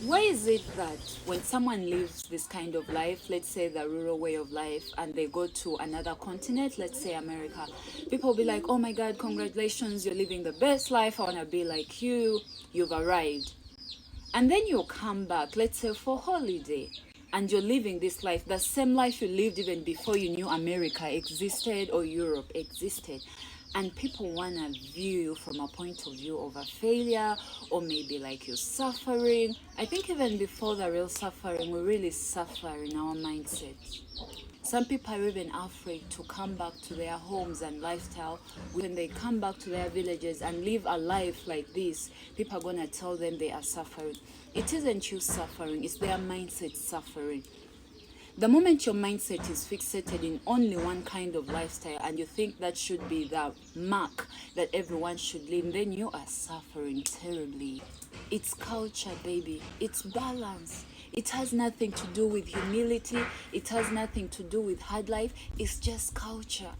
Why is it that when someone lives this kind of life, let's say the rural way of life, and they go to another continent, let's say America, people will be like, oh my God, congratulations, you're living the best life. I want to be like you. You've arrived. And then you come back, let's say for holiday, and you're living this life, the same life you lived even before you knew America existed or Europe existed. And people want to view you from a point of view of a failure, or maybe like you're suffering. I think even before the real suffering, we really suffer in our mindset. Some people are even afraid to come back to their homes and lifestyle. When they come back to their villages and live a life like this, people are going to tell them they are suffering. It isn't you suffering, it's their mindset suffering. The moment your mindset is fixated in only one kind of lifestyle and you think that should be the mark that everyone should live, then you are suffering terribly. It's culture, baby. It's balance. It has nothing to do with humility. It has nothing to do with hard life. It's just culture.